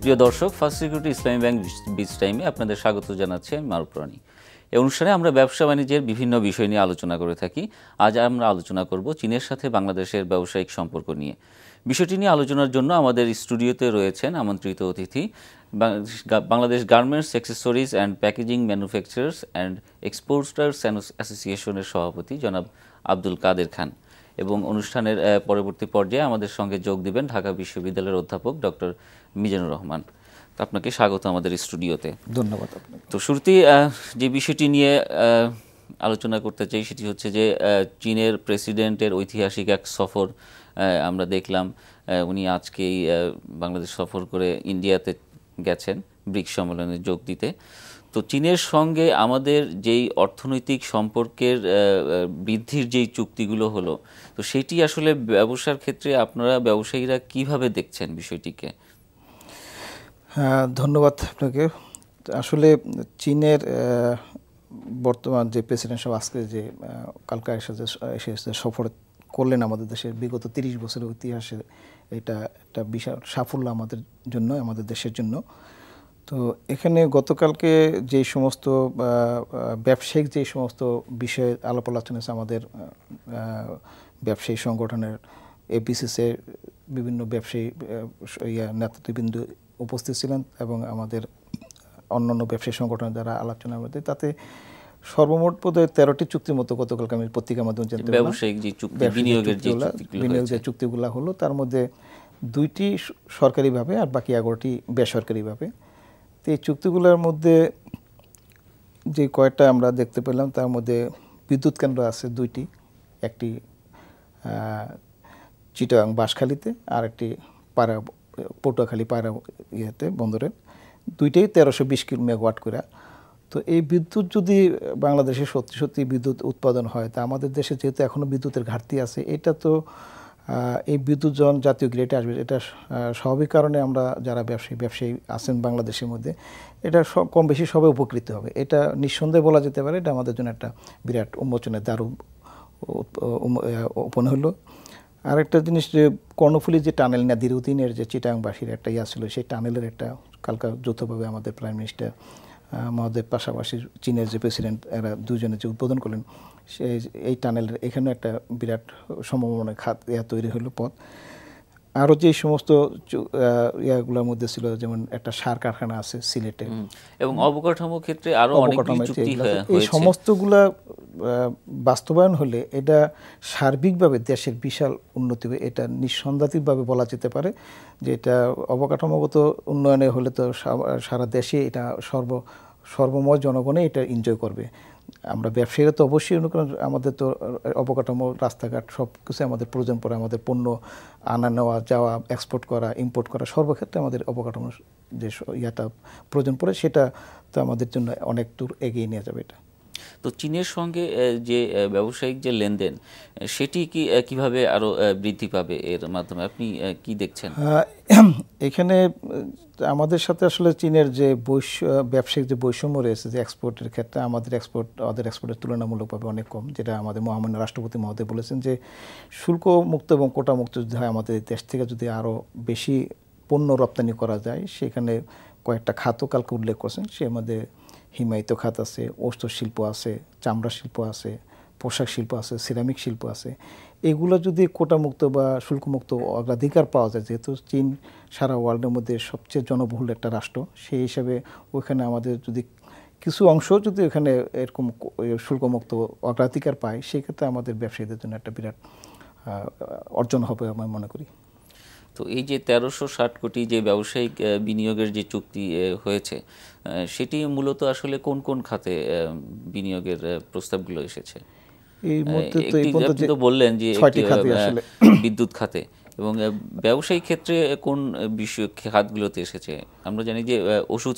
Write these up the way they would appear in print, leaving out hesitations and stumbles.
প্রিয় দর্শক, first security ইসলামী bank beach টাইমে আপনাদের স্বাগত জানাচ্ছি আমি মারুফ রানী। এই অনুষ্ঠানে আমরা ব্যবসা বাণিজ্যের বিভিন্ন বিষয় নিয়ে আলোচনা করে থাকি। আজ আমরা আলোচনা করব চীনের সাথে বাংলাদেশের ব্যবসায়িক সম্পর্ক নিয়ে। বিষয়টি নিয়ে আলোচনার জন্য আমাদের স্টুডিওতে রয়েছেন আমন্ত্রিত অতিথি Bangladesh garments, accessories and packaging manufacturers and exporters অ্যাসোসিয়েশনের সভাপতি জনাব আব্দুল কাদের খান, এবং অনুষ্ঠানের পরবর্তী পর্যায়ে আমাদের সঙ্গে যোগ দিবেন ঢাকা বিশ্ববিদ্যালয়ের অধ্যাপক ডক্টর মিজানুর রহমান। আপনাকে স্বাগত আমাদের স্টুডিওতে। ধন্যবাদ আপনাকে। তো শুরুতেই যে বিষয়টি নিয়ে আলোচনা করতে চাই সেটি হচ্ছে যে চীনের প্রেসিডেন্টের ঐতিহাসিক এক সফর আমরা দেখলাম। উনি আজকেই বাংলাদেশ সফর করে ইন্ডিয়াতে গেছেন ব্রিক্স সম্মেলনে যোগ দিতে। তো চীনের সঙ্গে আমাদের যেই অর্থনৈতিক সম্পর্কের বৃদ্ধির যেই চুক্তিগুলো হলো, তো সেটি আসলে ব্যবসার ক্ষেত্রে আপনারা ব্যবসায়ীরা কিভাবে দেখছেন বিষয়টিকে? ধন্যবাদ আপনাকে। আসলে চীনের বর্তমান যে প্রেসিডেন্ট সব আজকে যে কালকে এসে সফর করলেন আমাদের দেশের, বিগত 30 বছরের ইতিহাসে এটা একটা বিশাল সাফল্য আমাদের জন্য, আমাদের দেশের জন্য। তো এখানে গতকালকে যে সমস্ত ব্যবসায়িক যে সমস্ত বিষয়ে আলাপ আলোচনা আছে, আমাদের ব্যবসায়ী সংগঠনের এপিসিসি বিভিন্ন ব্যবসায়ী নেতৃবৃন্দ উপস্থিত ছিলেন এবং আমাদের অন্যান্য ব্যবসায়ী সংগঠনের দ্বারা আলোচনার মধ্যে তাতে সর্বমোট বোধহয় 13টি চুক্তির মতো গতকালকে আমি পত্রিকার মাধ্যমে জানতে পারলাম। ব্যবসায়িক যে চুক্তি, বিনিয়োগের যে চুক্তিগুলো হলো তার মধ্যে 2টি সরকারিভাবে আর বাকি 11টি বেসরকারিভাবে। তো এই চুক্তিগুলোর মধ্যে যে কয়েকটা আমরা দেখতে পেলাম তার মধ্যে বিদ্যুৎ কেন্দ্র আছে 2টি, একটি চিটাগাং বাঁশখালীতে আর একটি পটুয়াখালী পায়রা বন্দরে, 2টাই 1320 মেগাওয়াট করে। তো এই বিদ্যুৎ যদি বাংলাদেশে সত্যি সত্যি বিদ্যুৎ উৎপাদন হয়, তা আমাদের দেশে যেহেতু এখনও বিদ্যুতের ঘাটতি আছে, এটা তো এই বিদ্যুৎ যখন জাতীয় গ্রিডে আসবে, এটা স্বাভাবিক কারণে আমরা যারা ব্যবসায়ী আছেন বাংলাদেশের মধ্যে, এটা কম বেশি সবাই উপকৃত হবে। এটা নিঃসন্দেহে বলা যেতে পারে এটা আমাদের জন্য একটা বিরাট উন্মোচনের দ্বার ওপেন হলো। আরেকটা জিনিস, যে কর্ণফুলী যে টানেল না দীর্ঘদিনের যে চিটাগাংবাসীর একটা ছিল, সেই টানেলের একটা কালকা যৌথভাবে আমাদের প্রাইম মিনিস্টার মহোদয়ের পাশাপাশি চীনের যে প্রেসিডেন্ট, এরা দুজনে যে উদ্বোধন করলেন, এই টানেলের এখানে একটা বিরাট সম্ভাবনা তৈরি হলো পথ। আরও যে সমস্ত ইয়াগুলোর মধ্যে ছিল, যেমন একটা সার কারখানা আছে সিলেটে, এবং অবকাঠামো ক্ষেত্রে আরও অনেকগুলো চুক্তি হয়েছে। এই সমস্তগুলা বাস্তবায়ন হলে এটা সার্বিকভাবে দেশের বিশাল উন্নতি হবে। এটা নিঃসন্দেহিতভাবে বলা যেতে পারে যে এটা অবকাঠামোগত উন্নয়নে হলে তো সারা দেশে এটা সর্বময় জনগণে এটা এনজয় করবে। আমরা ব্যবসায়ীরা তো অবশ্যই আমাদের তো অবকাঠামো, রাস্তাঘাট সব কিছু আমাদের প্রয়োজন পড়ে। আমাদের পণ্য আনা নেওয়া যাওয়া, এক্সপোর্ট করা, ইম্পোর্ট করা, সর্বক্ষেত্রে আমাদের অবকাঠামোর যে ইয়াটা প্রয়োজন পড়ে, সেটা তো আমাদের জন্য অনেক দূর এগিয়ে নিয়ে যাবে এটা। তো চীনের সঙ্গে যে ব্যবসায়িক যে লেনদেন, সেটি কিভাবে আরও বৃদ্ধি পাবে এর মাধ্যমে আপনি কি দেখছেন? এখানে আমাদের সাথে আসলে চীনের যে ব্যবসায়িক যে বৈষম্য রয়েছে, যে এক্সপোর্টের ক্ষেত্রে আমাদের এক্সপোর্ট ওদের এক্সপোর্টের তুলনামূলকভাবে অনেক কম, যেটা আমাদের মহামান্য রাষ্ট্রপতি মহোদয় বলেছেন যে শুল্ক মুক্ত এবং কোটা মুক্ত যদি হয়, আমাদের দেশ থেকে যদি আরও বেশি পণ্য রপ্তানি করা যায়, সেখানে কয়েকটা খাতও কালকে উল্লেখ করছেন। সে মধ্যে হিমায়িত খাত আছে, অস্ত্র শিল্প আছে, চামড়া শিল্প আছে, পোশাক শিল্প আছে, সিরামিক শিল্প আছে। এগুলো যদি কোটামুক্ত বা শুল্কমুক্ত অগ্রাধিকার পাওয়া যায়, যেহেতু চীন সারা ওয়ার্ল্ডের মধ্যে সবচেয়ে জনবহুল একটা রাষ্ট্র, সেই হিসাবে ওইখানে আমাদের যদি কিছু অংশ যদি ওখানে এরকম শুল্কমুক্ত অগ্রাধিকার পায়, সেক্ষেত্রে আমাদের ব্যবসায়ীদের জন্য একটা বিরাট অর্জন হবে আমি মনে করি। তো এই যে 1360 কোটি যে ব্যবসায়িক বিনিয়োগের যে চুক্তি হয়েছে, সেটি মূলত আসলে কোন কোন খাতে বিনিয়োগের প্রস্তাবগুলো এসেছে? এই মধ্যে আপনি তো বললেন যে বিদ্যুৎ খাতে, এবং ব্যবসায়িক ক্ষেত্রে কোন বিষয় খাতগুলোতে এসেছে? আমরা জানি যে ওষুধ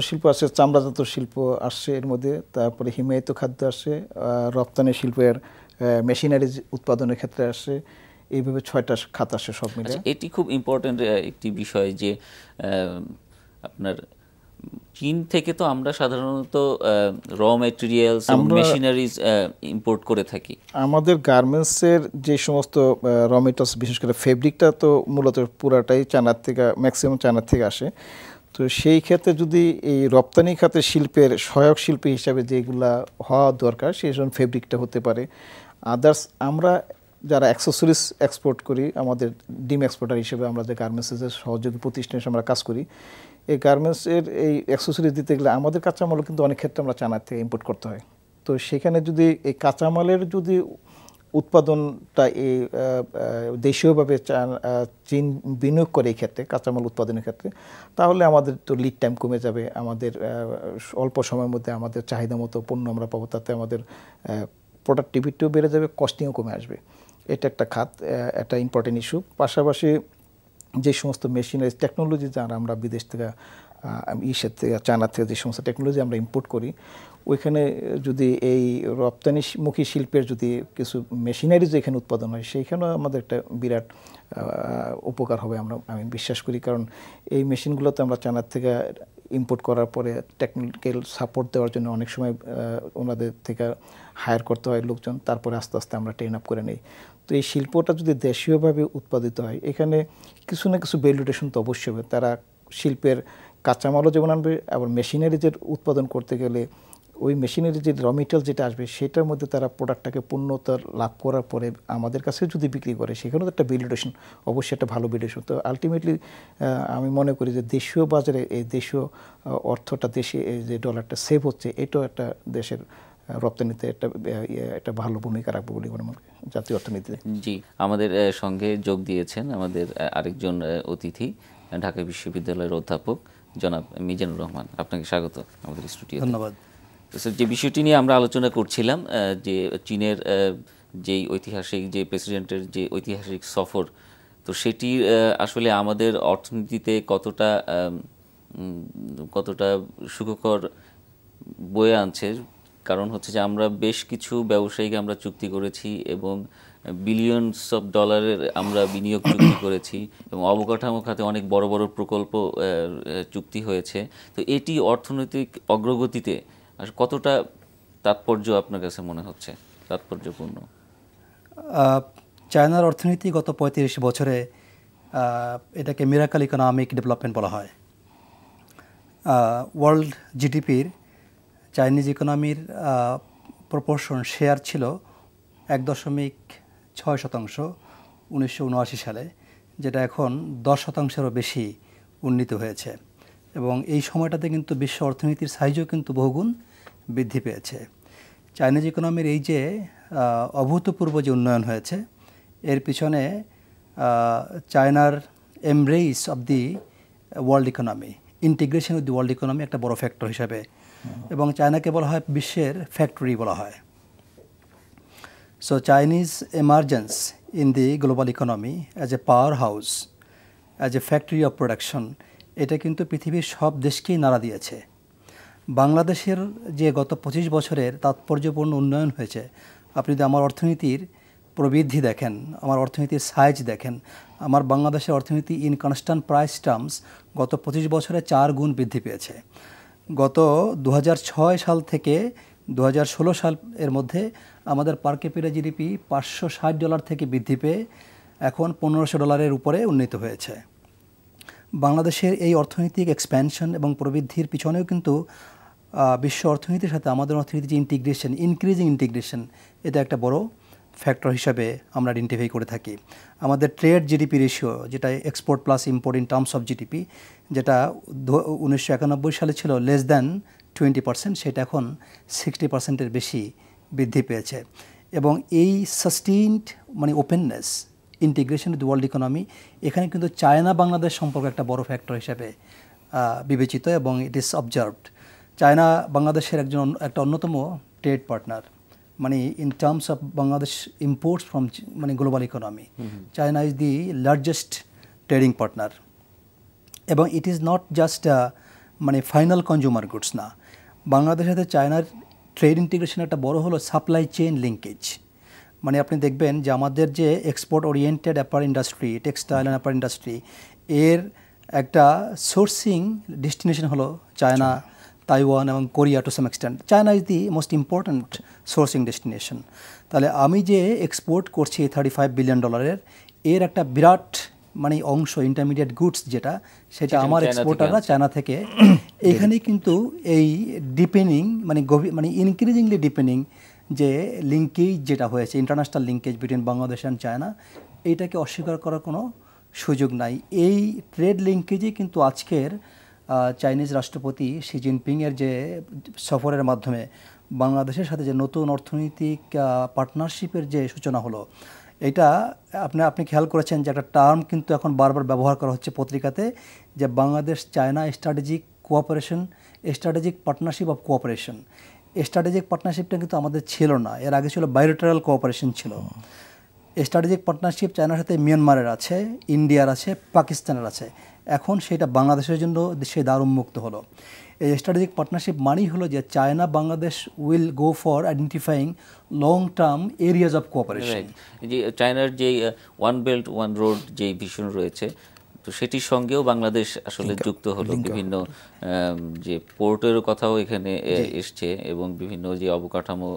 শিল্প আছে, চামড়াজাত শিল্প আসছে এর মধ্যে, তারপরে হিমায়িত খাদ্য আসছে, রপ্তানি শিল্পের মেশিনারি উৎপাদনের ক্ষেত্রে আসছে। এইভাবে 6টা খাত আসে সব মিলে। এটি খুব ইম্পর্টেন্ট একটি বিষয় যে আপনার চীন থেকে তো আমরা সাধারণত র ম্যাটেরিয়ালস এবং মেশিনারিজ ইম্পোর্ট করে থাকি। আমাদের গার্মেন্টসের যে সমস্ত র মেটেরিয়ালস, বিশেষ করে ফেব্রিকটা তো মূলত পুরাটাই চায়নার থেকে, ম্যাক্সিমাম চায়নার থেকে আসে। তো সেই ক্ষেত্রে যদি এই রপ্তানি খাতে শিল্পের সহায়ক শিল্পী হিসাবে যেগুলা হওয়া দরকার, সেই জন্য ফেব্রিকটা হতে পারে। আদার্স আমরা যারা অ্যাক্সেসরিজ এক্সপোর্ট করি, আমাদের ডিম এক্সপোর্টার হিসেবে আমরা যে গার্মেন্টসের সহযোগী প্রতিষ্ঠান হিসেবে আমরা কাজ করি, এই গার্মেন্টসের এই অ্যাক্সেসরিজ দিতে গেলে আমাদের কাঁচামালও কিন্তু অনেক ক্ষেত্রে আমরা চায়না থেকে ইম্পোর্ট করতে হয়। তো সেখানে যদি এই কাঁচামালের যদি উৎপাদনটা এই দেশীয়ভাবে চীন বিনিয়োগ করে এই ক্ষেত্রে কাঁচামাল উৎপাদনের ক্ষেত্রে, তাহলে আমাদের তো লিড টাইম কমে যাবে, আমাদের অল্প সময়ের মধ্যে আমাদের চাহিদা মতো পণ্য আমরা পাবো, তাতে আমাদের প্রোডাক্টিভিটিও বেড়ে যাবে, কস্টিংও কমে আসবে। এটা একটা খাত, একটা ইম্পর্টেন্ট ইস্যু। পাশাপাশি যে সমস্ত মেশিনারিজ টেকনোলজি যারা আমরা বিদেশ থেকে ইসের থেকে চায়না থেকে যে সমস্ত টেকনোলজি আমরা ইম্পোর্ট করি, ওইখানে যদি এই রপ্তানিমুখী শিল্পের যদি কিছু মেশিনারিজ এখানে উৎপাদন হয়, সেইখানেও আমাদের একটা বিরাট উপকার হবে আমি বিশ্বাস করি। কারণ এই মেশিনগুলোতে আমরা চায়নার থেকে ইম্পোর্ট করার পরে টেকনিক্যাল সাপোর্ট দেওয়ার জন্য অনেক সময় ওনাদের থেকে হায়ার করতে হয় লোকজন, তারপরে আস্তে আস্তে আমরা ট্রেন আপ করে নিই। তো এই শিল্পটা যদি দেশীয়ভাবে উৎপাদিত হয়, এখানে কিছু না কিছু ভ্যালুয়েশন তো অবশ্যই হবে। তারা শিল্পের কাঁচামালও যেমন আনবে, আবার মেশিনারিজের উৎপাদন করতে গেলে ওই মেশিনারি যে র মেটেরিয়াল যেটা আসবে, সেটার মধ্যে তারা প্রোডাক্টটাকে পূর্ণতা লাভ করার পরে আমাদের কাছে যদি বিক্রি করে, সেখানেও তো একটা ভ্যালুয়েশন, অবশ্যই একটা ভালো ভ্যালুয়েশন। তো আলটিমেটলি আমি মনে করি যে দেশীয় বাজারে এই দেশীয় অর্থটা, দেশে এই যে ডলারটা সেভ হচ্ছে, এটাও একটা দেশের রপ্তানিতে একটা ভালো ভূমিকা রাখবে বলে মনে করি জাতীয় অর্থনীতিতে। জি, আমাদের সঙ্গে যোগ দিয়েছেন আমাদের আরেকজন অতিথি, ঢাকা বিশ্ববিদ্যালয়ের অধ্যাপক জনাব মিজানুর রহমান। আপনাকে স্বাগত আমাদের স্টুডিওতে। ধন্যবাদ। যে বিষয়টি নিয়ে আমরা আলোচনা করছিলাম, যে চীনের যেই ঐতিহাসিক, যে প্রেসিডেন্টের যে ঐতিহাসিক সফর, তো সেটি আসলে আমাদের অর্থনীতিতে কতটা সুখকর বয়ে আনছে। কারণ হচ্ছে যে আমরা বেশ কিছু ব্যবসায়ীকে আমরা চুক্তি করেছি এবং বিলিয়নস অফ ডলারের আমরা বিনিয়োগ চুক্তি করেছি এবং অবকাঠামো খাতে অনেক বড় বড় প্রকল্প চুক্তি হয়েছে। তো এটি অর্থনৈতিক অগ্রগতিতে কতটা তাৎপর্য আপনার কাছে মনে হচ্ছে, তাৎপর্যপূর্ণ? চায়নার অর্থনীতি গত 35 বছরে এটাকে মিরাকল ইকোনমিক ডেভেলপমেন্ট বলা হয়। ওয়ার্ল্ড জিডিপির চাইনিজ ইকোনমির প্রপোর্শন শেয়ার ছিল 1.6% 1979 সালে, যেটা এখন 10%-এরও বেশি উন্নীত হয়েছে। এবং এই সময়টাতে কিন্তু বিশ্ব অর্থনীতির সাইজও কিন্তু বহুগুণ বৃদ্ধি পেয়েছে। চাইনিজ ইকোনমির এই যে অভূতপূর্ব যে উন্নয়ন হয়েছে, এর পিছনে চায়নার embrace of the world economy, integration with the world economy একটা বড় ফ্যাক্টর হিসাবে, এবং চায়নাকে বলা হয় বিশ্বের ফ্যাক্টরি বলা হয়। So Chinese emergence in the global economy as a power house, as a factory of production, এটা কিন্তু পৃথিবীর সব দেশকেই নাড়া দিয়েছে। বাংলাদেশের যে গত 25 বছরের তাৎপর্যপূর্ণ উন্নয়ন হয়েছে, আপনি যদি আমার অর্থনীতির প্রবৃদ্ধি দেখেন, আমার অর্থনীতির সাইজ দেখেন, আমার বাংলাদেশের অর্থনীতি ইন কনস্ট্যান্ট প্রাইস টার্মস গত 25 বছরে 4 গুণ বৃদ্ধি পেয়েছে। গত 2006 সাল থেকে 2016 সাল এর মধ্যে আমাদের পার ক্যাপিটা জিডিপি $560 থেকে বৃদ্ধি পেয়ে এখন $1500 উপরে উন্নীত হয়েছে। বাংলাদেশের এই অর্থনৈতিক এক্সপ্যানশন এবং প্রবৃদ্ধির পিছনেও কিন্তু বিশ্ব অর্থনীতির সাথে আমাদের অর্থনীতির যে ইন্টিগ্রেশন, ইনক্রিজিং ইন্টিগ্রেশন, এটা একটা বড় ফ্যাক্টর হিসাবে আমরা আইডেন্টিফাই করে থাকি। আমাদের ট্রেড জিডিপি রেশিও, যেটা export plus import in terms of GDP, যেটা 1991 সালে ছিল লেস দ্যান 20%, সেটা এখন 60%-এর বেশি বৃদ্ধি পেয়েছে। এবং এই সাস্টেইনড মানে openness, integration with world economy, এখানে কিন্তু চায়না বাংলাদেশ সম্পর্ক একটা বড় ফ্যাক্টর হিসেবে বিবেচিত এবং ইট ইজ অবজার্ভড। চায়না বাংলাদেশের একটা অন্যতম ট্রেড পার্টনার, মানে in terms of Bangladesh imports from মানে global economy, China is the largest trading partner. এবং ইট ইজ নট জাস্ট মানে ফাইনাল কনজিউমার গুডস না, বাংলাদেশের সাথে চায়নার ট্রেড ইন্টিগ্রেশন একটা বড় হলো সাপ্লাই চেইন লিঙ্কেজ। মানে আপনি দেখবেন যে আমাদের যে export oriented apparel industry, textile and apparel industry, এর একটা সোর্সিং ডেস্টিনেশন হলো চায়না, তাইওয়ান এবং Korea to some extent. China is the most important sourcing destination. তাহলে আমি যে এক্সপোর্ট করছি $35 বিলিয়ন, এর একটা বিরাট মানে অংশ ইন্টারমিডিয়েট গুডস যেটা, সেটা আমার এক্সপোর্টাররা চায়না থেকে এখানে কিন্তু এই ডিপেন্ডিং মানে ইনক্রিজিংলি ডিপেন্ডিং যে লিঙ্কেজ যেটা হয়েছে, international linkage between Bangladesh and China, এইটাকে অস্বীকার করার কোনো সুযোগ নাই। এই ট্রেড লিঙ্কেজই কিন্তু আজকের চাইনিজ রাষ্ট্রপতি শি জিনপিংয়ের যে সফরের মাধ্যমে বাংলাদেশের সাথে যে নতুন অর্থনৈতিক পার্টনারশিপের যে সূচনা হলো, এটা আপনি খেয়াল করেছেন যে একটা টার্ম কিন্তু এখন বারবার ব্যবহার করা হচ্ছে পত্রিকাতে, যে Bangladesh China strategic cooperation, strategic partnership of cooperation. Strategic পার্টনারশিপটা কিন্তু আমাদের ছিল না, এর আগে ছিল বায়োলেটারাল কোঅপারেশন ছিল। স্ট্র্যাটেজিক পার্টনারশিপ চায়নার সাথে মিয়ানমারের আছে, ইন্ডিয়ার আছে, পাকিস্তানের আছে, এখন সেটা বাংলাদেশের জন্য সে দ্বার উন্মুক্ত হলো। এই স্ট্র্যাটেজিক পার্টনারশিপ মানেই হলো যে China Bangladesh will go for identifying long term areas of cooperation. যে চায়নার যে ওয়ান বেল্ট ওয়ান রোড যে ভিশন রয়েছে, তো সেটির সঙ্গেও বাংলাদেশ আসলে যুক্ত হলো। বিভিন্ন যে পোর্টেরও কথাও এখানে এসছে এবং বিভিন্ন যে অবকাঠামো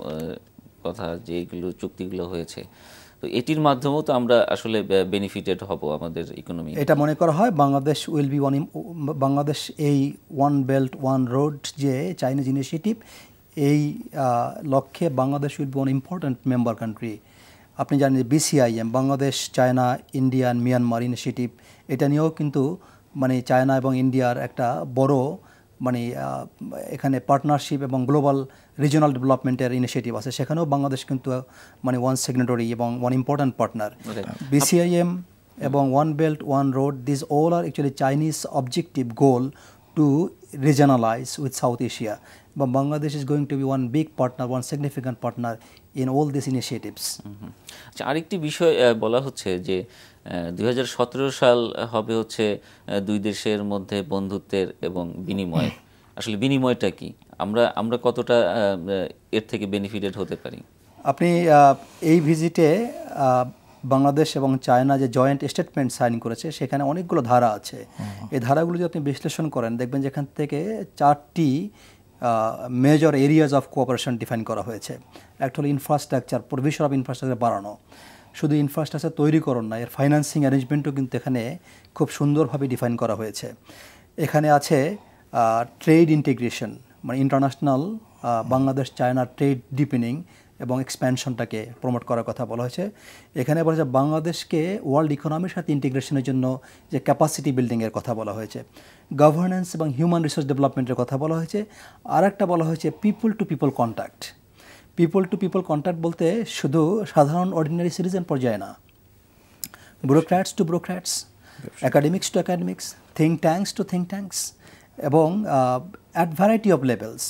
কথা যেগুলো চুক্তিগুলো হয়েছে, তো এটির মাধ্যমেও তো আমরা আসলে বেনিফিটেড হব আমাদের ইকোনমি। এটা মনে করা হয় বাংলাদেশ উইল বি বাংলাদেশ এই ওয়ান বেল্ট ওয়ান রোড যে চাইনিজ ইনিশিয়েটিভ, এই লক্ষ্যে Bangladesh will be one important member country. আপনি জানেন যে BCIM, Bangladesh China Indian Myanmar initiative, এটা নিয়েও কিন্তু মানে চায়না এবং ইন্ডিয়ার একটা বড় মানে এখানে পার্টনারশিপ এবং গ্লোবাল রিজিওনাল ডেভেলপমেন্টের ইনিশিয়েটিভ আছে, সেখানেও বাংলাদেশ কিন্তু মানে ওয়ান সিগনেটরি এবং ওয়ান ইম্পর্ট্যান্ট পার্টনার। BCIM এবং One Belt One Road, this all are actually Chinese objective goal to regionalise with South Asia, এবং Bangladesh is going to be one big partner, one significant partner in all this initiatives. আচ্ছা, আরেকটি বিষয় বলা হচ্ছে যে 2017 সাল হবে হচ্ছে দুই দেশের মধ্যে বন্ধুত্বের এবং বিনিময়। আসলে বিনিময়টা কি, আমরা কতটা এর থেকে বেনিফিটেড হতে পারি? আপনি এই ভিজিটে বাংলাদেশ এবং চায়না যে জয়েন্ট স্টেটমেন্ট সাইন করেছে, সেখানে অনেকগুলো ধারা আছে। এই ধারাগুলো যদি আপনি বিশ্লেষণ করেন, দেখবেন যেখান থেকে 4টি major areas of cooperation define করা হয়েছে। একটা হলো ইনফ্রাস্ট্রাকচার, প্রভিশন অফ ইনফ্রাস্ট্রাকচার বাড়ানো। শুধু ইনফ্রাস্ট্রাকচার তৈরিকরণ না, এর ফাইন্যান্সিং অ্যারেঞ্জমেন্টও কিন্তু এখানে খুব সুন্দরভাবে ডিফাইন করা হয়েছে। এখানে আছে ট্রেড ইন্টিগ্রেশন, মানে international Bangladesh China trade deepening এবং এক্সপ্যানশনটাকে প্রমোট করার কথা বলা হয়েছে। এখানে বলা হয়েছে বাংলাদেশকে ওয়ার্ল্ড ইকোনমির সাথে ইন্টিগ্রেশনের জন্য যে ক্যাপাসিটি বিল্ডিংয়ের কথা বলা হয়েছে, গভর্নেন্স এবং হিউম্যান রিসোর্স ডেভেলপমেন্টের কথা বলা হয়েছে। আর একটা বলা হয়েছে people to people contact. People to people contact বলতে শুধু সাধারণ অর্ডিনারি সিটিজেন পর্যায়ে না, bureaucrats to bureaucrats, academics to academics, think tanks to think tanks, এবং at variety of levels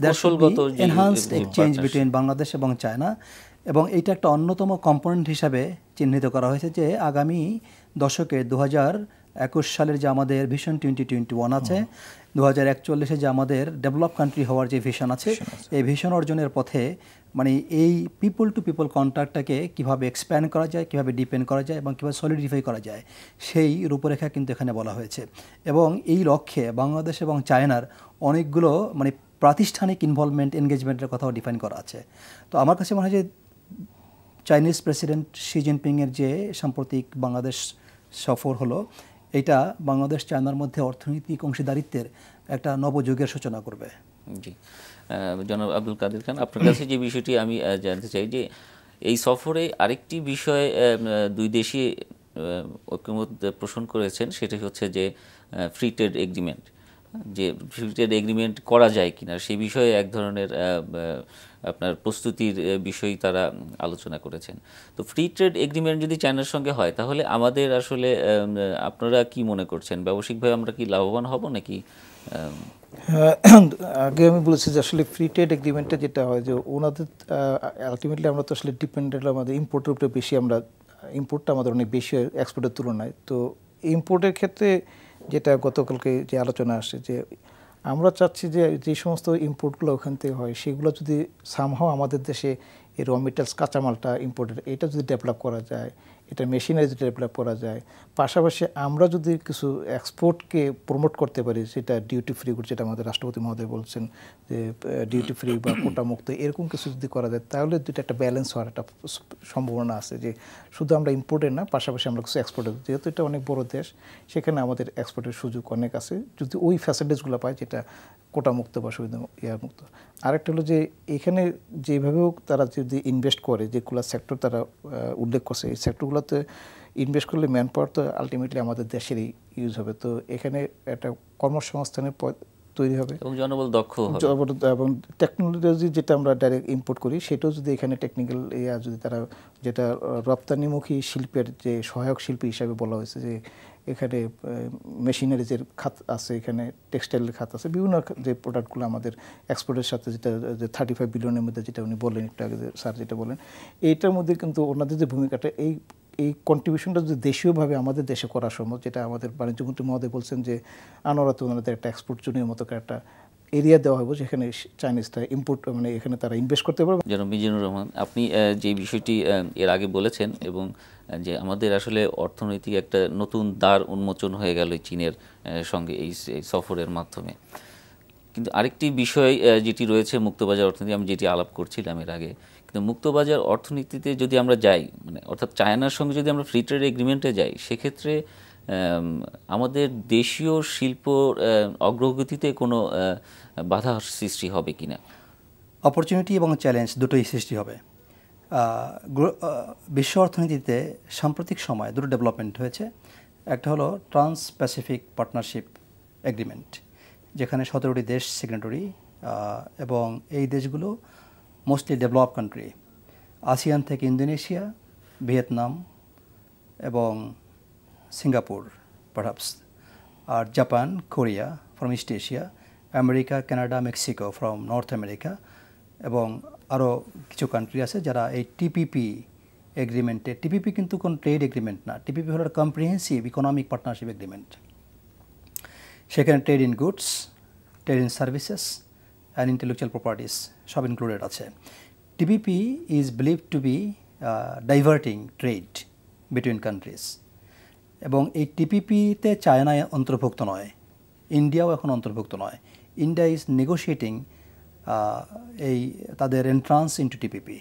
there should be enhanced exchange between Bangladesh এবং China. এবং এইটা একটা অন্যতম কম্পোনেন্ট হিসাবে চিহ্নিত করা হয়েছে যে আগামী দশকে 2021 সালের যে আমাদের ভিশন 2021 আছে, 2041 যে আমাদের ডেভেলপ কান্ট্রি হওয়ার যে ভিশন আছে, এই ভিশন অর্জনের পথে মানে এই পিপল টু পিপল কন্ট্যাক্টটাকে কীভাবে এক্সপ্যান্ড করা যায়, কীভাবে ডিপেন্ড করা যায় এবং কীভাবে সলিডিফাই করা যায়, সেই রূপরেখা কিন্তু এখানে বলা হয়েছে। এবং এই লক্ষ্যে বাংলাদেশ এবং চায়নার অনেকগুলো মানে প্রাতিষ্ঠানিক ইনভলভমেন্ট এনগেজমেন্টের কথাও ডিফাইন করা আছে। তো আমার কাছে মনে হয় যে চাইনিজ প্রেসিডেন্ট শি জিনপিংয়ের যে সাম্প্রতিক বাংলাদেশ সফর হলো, এটা বাংলাদেশ চায়নার মধ্যে অর্থনৈতিক অংশীদারিত্বের একটা নবযুগের সূচনা করবে। জি, জনাব আব্দুল কাদের খান, আপনার কাছে যে বিষয়টি আমি জানতে চাই যে এই সফরে আরেকটি বিষয় দুই দেশই ঐক্যমত পোষণ করেছেন, সেটা হচ্ছে যে ফ্রি ট্রেড এগ্রিমেন্ট, যে ফ্রি ট্রেড এগ্রিমেন্ট করা যায় কিনা সেই বিষয়ে এক ধরনের আপনার প্রস্তুতির বিষয় তারা আলোচনা করেছেন। তো ফ্রি ট্রেড এগ্রিমেন্ট যদি চায়নার সঙ্গে হয়, তাহলে আমাদের আসলে আপনারা কি মনে করছেন, ব্যবসায়িকভাবে আমরা কি লাভবান হব নাকি? আগে আমি বলেছি যে আসলে ফ্রি ট্রেড এগ্রিমেন্টটা যেটা হয় যে ওনাদের আলটিমেটলি আমরা তো আসলে ডিপেন্ডেন্ট, আমাদের ইম্পোর্টের উপরে বেশি, আমরা ইম্পোর্টটা আমাদের অনেক বেশি এক্সপোর্টের তুলনায়। তো ইম্পোর্টের ক্ষেত্রে যেটা গতকালকে যে আলোচনা আসছে, যে আমরা চাচ্ছি যে যে সমস্ত ইম্পোর্টগুলো ওখান থেকে হয় সেগুলো যদি সামহাও আমাদের দেশে এই র মেটেরিয়ালস কাঁচামালটা ইম্পোর্টেড, এটা যদি ডেভেলপ করা যায়, এটা মেশিনারি ডেভেলপ করা যায়। পাশাপাশি আমরা যদি কিছু এক্সপোর্টকে প্রমোট করতে পারি, সেটা ডিউটি ফ্রি, যেটা আমাদের রাষ্ট্রপতি মহোদয় বলছেন যে ডিউটি ফ্রি বা কোটা মুক্ত, এরকম কিছু যদি করা যায় তাহলে দুটো একটা ব্যালেন্স হওয়ার একটা সম্ভাবনা আছে, যে শুধু আমরা ইম্পোর্টের না, পাশাপাশি আমরা কিছু এক্সপোর্টের, যেহেতু এটা অনেক বড় দেশ, সেখানে আমাদের এক্সপোর্টের সুযোগ অনেক আছে যদি ওই ফ্যাসিলিটিসগুলো পায়, যেটা কোটা মুক্ত বা সুবিধা মুক্ত। আরেকটা হলো যে এখানে যেভাবেও তারা যদি ইনভেস্ট করে, যেগুলো সেক্টর তারা উল্লেখ করছে, এই সেক্টরগুলোতে ইনভেস্ট করলে ম্যান পাওয়ার তো আলটিমেটলি আমাদের দেশেরই ইউজ হবে। তো এখানে একটা কর্মসংস্থানের তৈরি হবে এবং জনবল দক্ষ হবে, এবং টেকনোলজি যেটা আমরা ডাইরেক্ট ইম্পোর্ট করি সেটাও যদি এখানে টেকনিক্যাল যদি তারা, যেটা রপ্তানিমুখী শিল্পের যে সহায়ক শিল্পী হিসাবে বলা হয়েছে, যে এখানে মেশিনারিজের খাত আছে, এখানে টেক্সটাইলের খাত আছে, বিভিন্ন যে প্রোডাক্টগুলো আমাদের এক্সপোর্টের সাথে, যেটা যে 35 বিলিয়নের মধ্যে যেটা উনি বললেন একটু আগে, স্যার যেটা বলেন, এইটার মধ্যে কিন্তু ওনাদের যে ভূমিকাটা, এই কন্ট্রিবিউশনটা যদি দেশীয়ভাবে আমাদের দেশে করা সম্ভব, যেটা আমাদের বাণিজ্যমন্ত্রী মহোদয় বলছেন যে আনোয়ারাতে ওনাদের একটা এক্সপোর্ট জোনের মতো একটা এরিয়া দেওয়া হবে, যেখানে চাইনিজটা ইম্পোর্ট, মানে এখানে তারা ইনভেস্ট করতে পারবে। জনাব মিজানুর রহমান, আপনি যে বিষয়টি এর আগে বলেছেন, এবং যে আমাদের আসলে অর্থনৈতিক একটা নতুন দ্বার উন্মোচন হয়ে গেল চীনের সঙ্গে এই সফরের মাধ্যমে। কিন্তু আরেকটি বিষয় যেটি রয়েছে মুক্তবাজার অর্থনীতি, আমি যেটি আলাপ করছিলাম এর আগে, কিন্তু মুক্তবাজার অর্থনীতিতে যদি আমরা যাই, মানে অর্থাৎ চায়নার সঙ্গে যদি আমরা ফ্রি ট্রেড এগ্রিমেন্টে যাই, সেক্ষেত্রে আমাদের দেশীয় শিল্প অগ্রগতিতে কোনো বাধা সৃষ্টি হবে কিনা? অপরচুনিটি এবং চ্যালেঞ্জ দুটোই সৃষ্টি হবে। বিশ্ব অর্থনীতিতে সাম্প্রতিক সময়ে দুটো ডেভেলপমেন্ট হয়েছে। একটা হলো ট্রান্স প্যাসিফিক পার্টনারশিপ এগ্রিমেন্ট, যেখানে 17টি দেশ সিগনেটরি, এবং এই দেশগুলো মোস্টলি ডেভেলপ কান্ট্রি, আসিয়ান থেকে ইন্দোনেশিয়া, ভিয়েতনাম এবং সিঙ্গাপুর পারহ্যাপস, আর Japan, Korea from East Asia, America, Canada, Mexico from North America, এবং আরও কিছু কান্ট্রি আছে যারা এই টিপিপি এগ্রিমেন্টে, টিপিপি কিন্তু কোনো ট্রেড এগ্রিমেন্ট না, টিপিপি হলো কম্প্রিহেন্সিভ ইকোনমিক পার্টনারশিপ এগ্রিমেন্ট। সেখানে trade in goods, trade in services and intellectual properties সব ইনক্লুডেড আছে। TPP is believe to be diverting trade between countries, এবং এই টিপিপিতে চায়না অন্তর্ভুক্ত নয়, ইন্ডিয়াও এখন অন্তর্ভুক্ত নয়। ইন্ডিয়া ইজ নেগোশিয়েটিং এই তাদের এন্ট্রান্স ইন্টু টিপিপি,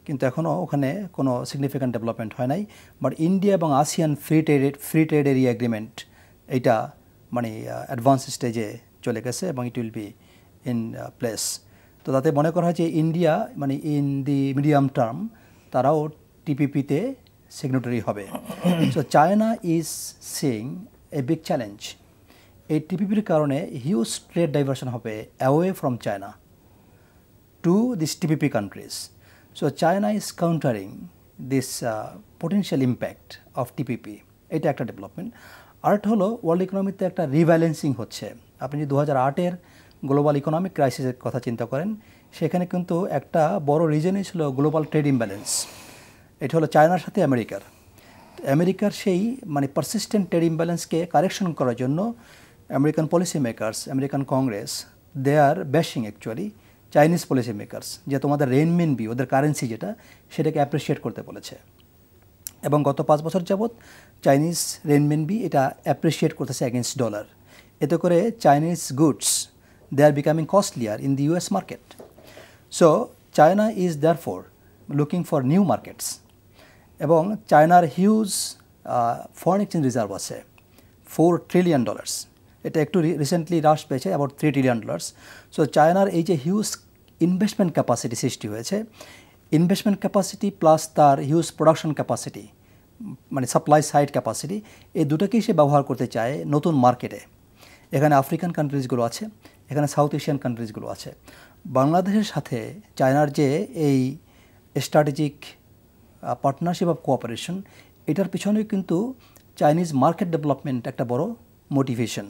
কিন্তু এখনও ওখানে কোনো সিগনিফিক্যান্ট ডেভেলপমেন্ট হয় নাই। বাট ইন্ডিয়া এবং ASEAN free trade area agreement এইটা মানে অ্যাডভান্স স্টেজে চলে গেছে, এবং it will be in place. তো তাতে মনে করা হয় যে ইন্ডিয়া মানে ইন দি মিডিয়াম টার্ম তারাও টিপিপিতে সিগনেটরি হবে। So China is seeing a big challenge. এই টিপিপির কারণে হিউজ ট্রেড ডাইভার্সন হবে away from China to these TPP countries. So China is countering this potential impact of TPP. এটা একটা development. আরেকটা হলো world ইকোনমিতে একটা রিব্যালেন্সিং হচ্ছে। আপনি যদি 2008-এর গ্লোবাল ইকোনমিক ক্রাইসিসের কথা চিন্তা করেন, সেখানে কিন্তু একটা বড় রিজনই ছিল গ্লোবাল ট্রেড ইমব্যালেন্স। এটা হলো চায়নার সাথে আমেরিকার সেই মানে পারসিস্টেন্ট ট্রেড ইমব্যালেন্সকে কারেকশন করার জন্য American policy makers, American Congress, they are bashing actually Chinese policy makers, যে তোমাদের রেনমিনবি, ওদের কারেন্সি যেটা, সেটাকে অ্যাপ্রিসিয়েট করতে বলেছে। এবং গত 5 বছর যাবৎ চাইনিজ রেনমিনবি এটা অ্যাপ্রিসিয়েট করতেছে অ্যাগেনস্ট ডলার। এতে করে Chinese goods they are becoming costlier in the US market. So China is therefore looking for new markets, এবং চায়নার হিউজ ফরেন এক্সচেঞ্জ রিজার্ভ আছে $4 ট্রিলিয়ন। এটা একটু রিসেন্টলি হ্রাস পেয়েছে, অ্যাবাউট $3 ট্রিলিয়ন। সো চায়নার এই যে হিউজ ইনভেস্টমেন্ট ক্যাপাসিটি সৃষ্টি হয়েছে, ইনভেস্টমেন্ট ক্যাপাসিটি প্লাস তার হিউজ প্রোডাকশন ক্যাপাসিটি, মানে সাপ্লাই সাইড ক্যাপাসিটি, এই দুটোকেই সে ব্যবহার করতে চায় নতুন মার্কেটে। এখানে আফ্রিকান কান্ট্রিজগুলো আছে, এখানে সাউথ এশিয়ান কান্ট্রিজগুলো আছে। বাংলাদেশের সাথে চায়নার যে এই স্ট্র্যাটেজিক পার্টনারশিপ অফ কোঅপারেশন, এটার পিছনেও কিন্তু চাইনিজ মার্কেট ডেভেলপমেন্ট একটা বড় মোটিভেশন।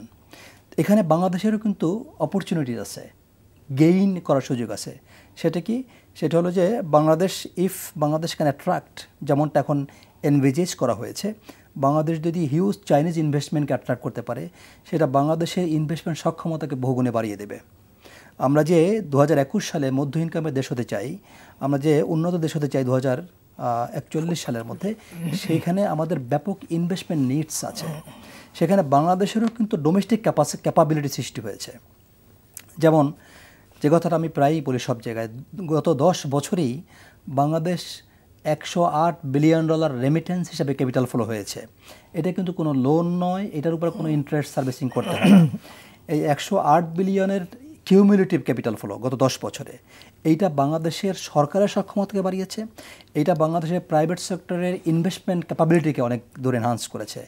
এখানে বাংলাদেশেরও কিন্তু অপরচুনিটিস আছে, গেইন করার সুযোগ আছে। সেটা কি? সেটা হলো যে বাংলাদেশ ক্যান অ্যাট্রাক্ট, যেমনটা এখন এনভিজেজ করা হয়েছে, বাংলাদেশ যদি হিউজ চাইনিজ ইনভেস্টমেন্টকে অ্যাট্রাক্ট করতে পারে, সেটা বাংলাদেশের ইনভেস্টমেন্ট সক্ষমতাকে বহুগুণে বাড়িয়ে দেবে। আমরা যে 2021 সালে মধ্য ইনকামের দেশ হতে চাই, আমরা যে উন্নত দেশ হতে চাই 1941 সালের মধ্যে, সেইখানে আমাদের ব্যাপক ইনভেস্টমেন্ট নিডস আছে। সেখানে বাংলাদেশেরও কিন্তু ডোমেস্টিক ক্যাপাবিলিটি সৃষ্টি হয়েছে। যেমন যে কথাটা আমি প্রায়ই বলি সব জায়গায়, গত 10 বছরেই বাংলাদেশ $108 বিলিয়ন রেমিটেন্স হিসাবে ক্যাপিটাল ফ্লো হয়েছে। এটা কিন্তু কোনো লোন নয়, এটার উপর কোনো ইন্টারেস্ট সার্ভিসিং করতে হয় না। এই 108 বিলিয়নের কিউমুলেটিভ ক্যাপিটাল ফ্লো গত 10 বছরে, এইটা বাংলাদেশের সরকারের সক্ষমতাকে বাড়িয়েছে, এইটা বাংলাদেশের প্রাইভেট সেক্টরের ইনভেস্টমেন্ট ক্যাপাবিলিটিকে অনেক দূর এনহান্স করেছে।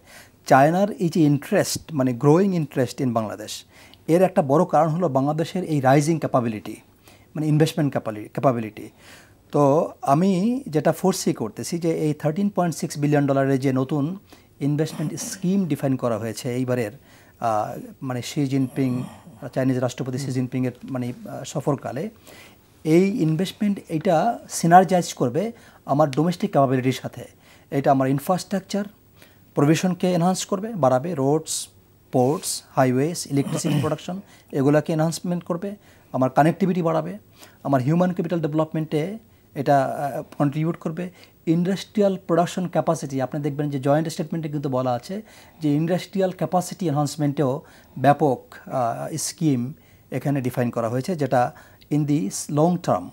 চায়নার এই যে ইন্টারেস্ট, মানে গ্রোয়িং ইন্টারেস্ট ইন বাংলাদেশ, এর একটা বড় কারণ হলো বাংলাদেশের এই রাইজিং ক্যাপাবিলিটি, মানে ইনভেস্টমেন্ট ক্যাপাবিলিটি। তো আমি যেটা ফোরসি করতেছি যে এই $13.6 বিলিয়ন যে নতুন ইনভেস্টমেন্ট স্কিম ডিফাইন করা হয়েছে এইবারের, মানে শি জিনপিং, চাইনিজ রাষ্ট্রপতি শি জিনপিংয়ের মানে সফরকালে, এই ইনভেস্টমেন্ট এটা সিনার্জাইজ করবে আমার ডোমেস্টিক ক্যাপাবিলিটির সাথে। এটা আমার ইনফ্রাস্ট্রাকচার প্রভিশনকে এনহান্স করবে, বাড়াবে, roads, ports, highways, electricity production, এগুলোকে এনহান্সমেন্ট করবে, আমার কানেক্টিভিটি বাড়াবে, আমার হিউম্যান ক্যাপিটাল ডেভেলপমেন্টে এটা কন্ট্রিবিউট করবে। ইন্ডাস্ট্রিয়াল প্রোডাকশন ক্যাপাসিটি, আপনি দেখবেন যে জয়েন্ট স্টেটমেন্টে কিন্তু বলা আছে যে ইন্ডাস্ট্রিয়াল ক্যাপাসিটি এনহান্সমেন্টেও ব্যাপক স্কিম এখানে ডিফাইন করা হয়েছে, যেটা in the long term.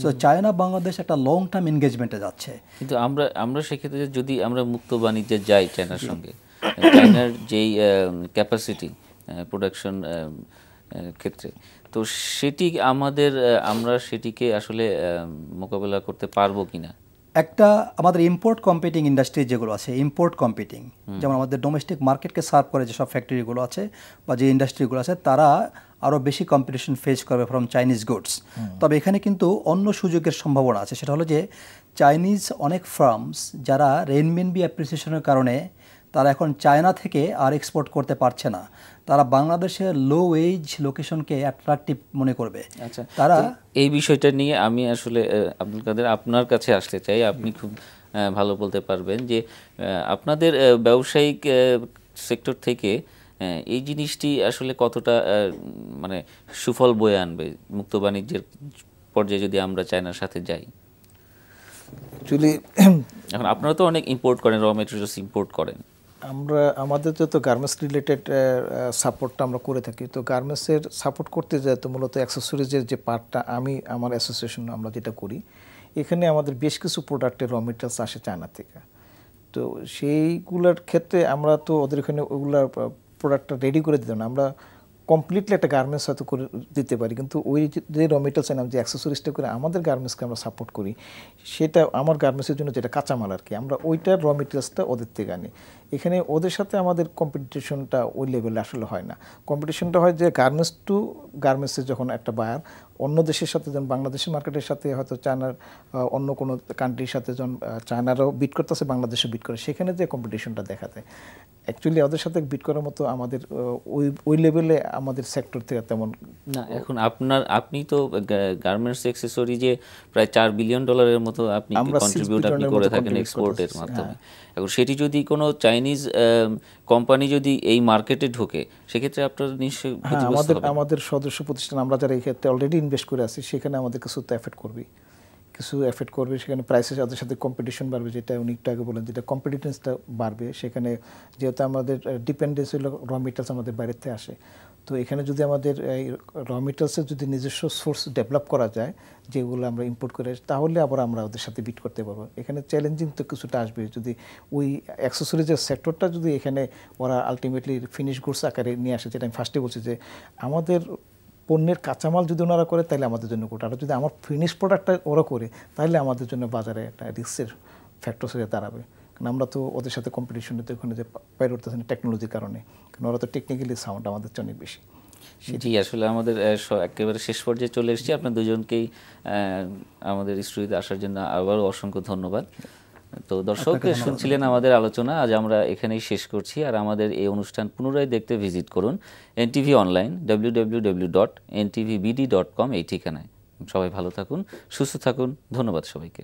So China Bangladesh একটা লং টার্ম এনগেজমেন্টে যাচ্ছে। কিন্তু আমরা সেক্ষেত্রে যদি আমরা মুক্ত বাণিজ্যে যাই চায়নার সঙ্গে, চায়নার যেই ক্যাপাসিটি প্রোডাকশন ক্ষেত্রে, তো সেটি আমরা সেটিকে আসলে মোকাবেলা করতে পারবো কিনা? একটা আমাদের ইম্পোর্ট কম্পিটিং ইন্ডাস্ট্রি যেগুলো আছে, ইম্পোর্ট কম্পিটিং, যেমন আমাদের ডোমেস্টিক মার্কেটকে সার্ভ করে যেসব ফ্যাক্টরিগুলো আছে বা যে ইন্ডাস্ট্রিগুলো আছে, তারা আরও বেশি কম্পিটিশন ফেস করবে ফ্রম চাইনিজ গুডস। তবে এখানে কিন্তু অন্য সুযোগের সম্ভাবনা আছে, সেটা হলো যে চাইনিজ অনেক ফার্মস যারা রেনমিনবি অ্যাপ্রিসিয়েশনের কারণে তারা এখন চায়না থেকে আর এক্সপোর্ট করতে পারছে না, তারা বাংলাদেশের লো ওয়েজ লোকেশনকে অ্যাট্রাকটিভ মনে করবে। আচ্ছা, তারা এই বিষয়টা নিয়ে আমি আসলে আব্দুল কাদের আপনার কাছে আসতে চাই। আপনি খুব ভালো বলতে পারবেন যে আপনাদের ব্যবসায়িক সেক্টর থেকে এই জিনিসটি আসলে কতটা মানে সুফল বয়ে আনবে মুক্ত বাণিজ্যের পর্যায়ে যদি আমরা চায়নার সাথে যাই। অ্যাকচুয়ালি এখন আপনারা তো অনেক ইম্পোর্ট করেন, র মেটেরিয়ালস ইম্পোর্ট করেন। আমাদের যত গার্মেন্টস রিলেটেড সাপোর্টটা আমরা করে থাকি, তো গার্মেন্টসের সাপোর্ট করতে যায় তো মূলত অ্যাক্সেসরিজের যে পার্টটা আমার অ্যাসোসিয়েশন আমরা যেটা করি, এখানে আমাদের বেশ কিছু প্রোডাক্টের র মেটেরিয়ালস আসে চায়না থেকে। তো সেইগুলোর ক্ষেত্রে আমরা তো ওদের এখানে ওগুলার প্রোডাক্টটা রেডি করে দিতাম না, আমরা কমপ্লিটলি একটা গার্মেন্টস হয়তো করে দিতে পারি, কিন্তু ওই যে র মেটেরিয়ালস আনলাম, যে অ্যাক্সেসরিজটা করে আমাদের গার্মেন্টসকে আমরা সাপোর্ট করি, সেটা আমার গার্মেন্টসের জন্য যেটা কাঁচামাল আর কি, আমরা ওইটার র মেটেরিয়ালসটা ওদের থেকে আনি। এখানে ওদের সাথে আমাদের কম্পিটিশনটা ওই লেভেলে আসলে হয় না। কম্পিটিশনটা হয় যে গার্মেন্টস টু গার্মেন্টসের যখন একটা বায়ার অন্য দেশের সাথে, যেমন বাংলাদেশের মার্কেটের সাথে হয়তো চায়নার অন্য কোনো কান্ট্রির সাথে যখন চায়নারও বিট করতেছে, বাংলাদেশও বিট করে, সেখানে যে কম্পিটিশনটা দেখাতে অ্যাকচুয়ালি ওদের সাথে বিট করার মতো আমাদের ওই লেভেলে আমাদের সেক্টর থেকে তেমন না। এখন আপনি তো গার্মেন্টস অ্যাক্সেসরিজে প্রায় $4 বিলিয়ন মতো আপনি কন্ট্রিবিউট করে থাকেন এক্সপোর্টের মাধ্যমে। এখন সেটি যদি কোনো চাইনিজ কোম্পানি যদি এই মার্কেটে ঢোকে, সেক্ষেত্রে আপনারা নিশ্চয়ই আমাদের সদস্য প্রতিষ্ঠান আমরা যারা এই ক্ষেত্রে অলরেডি ইনভেস্ট করে আছি, সেখানে আমাদের কিছু তো এফেক্ট করবে, সেখানে প্রাইসের সাথে সাথে কম্পিটিশন বাড়বে, যেটা উনি একটু আগে বলেন, যেটা কম্পিটিটেন্সটা বাড়বে। সেখানে যেহেতু আমাদের ডিপেন্ডেন্স হলো র মেটেরিয়ালস আমাদের বাইরে থেকে আসে, তো এখানে যদি আমাদের এই র মেটেরিয়ালসের যদি নিজস্ব সোর্স ডেভেলপ করা যায়, যেগুলো আমরা ইম্পোর্ট করে, তাহলে আবার আমরা ওদের সাথে বিট করতে পারবো। এখানে চ্যালেঞ্জিং তো কিছুটা আসবে, যদি ওই অ্যাক্সেসরিজের সেক্টরটা যদি এখানে ওরা আলটিমেটলি ফিনিশ গুডস আকারে নিয়ে আসে, যেটা আমি ফার্স্টে বলছি যে আমাদের পণ্যের কাঁচামাল যদি ওনারা করে তাহলে আমাদের জন্য কোটা, আর যদি আমার ফিনিশ প্রোডাক্টটা ওরা করে তাহলে আমাদের জন্য বাজারে একটা রিস্কের ফ্যাক্টর হয়ে দাঁড়াবে। কারণ আমরা তো ওদের সাথে কম্পিটিশনে তো ওখানে যে পাইরে উঠতেছে না টেকনোলজির কারণে, কারণ ওরা তো টেকনিক্যালি সাউন্ড আমাদের চেয়ে অনেক বেশি। জি, আসলে আমাদের একেবারে শেষ পর্যায়ে চলে এসেছি। আপনার দুজনকেই আমাদের স্টুডিওতে আসার জন্য আবারও অসংখ্য ধন্যবাদ। তো দর্শক শুনছিলেন আমাদের আলোচনা, আজ আমরা এখানেই শেষ করছি। আর আমাদের এই অনুষ্ঠান পুনরায় দেখতে ভিজিট করুন এনটিভি অনলাইন www.ntvbd.com এই ঠিকানায়। সবাই ভালো থাকুন, সুস্থ থাকুন, ধন্যবাদ সবাইকে।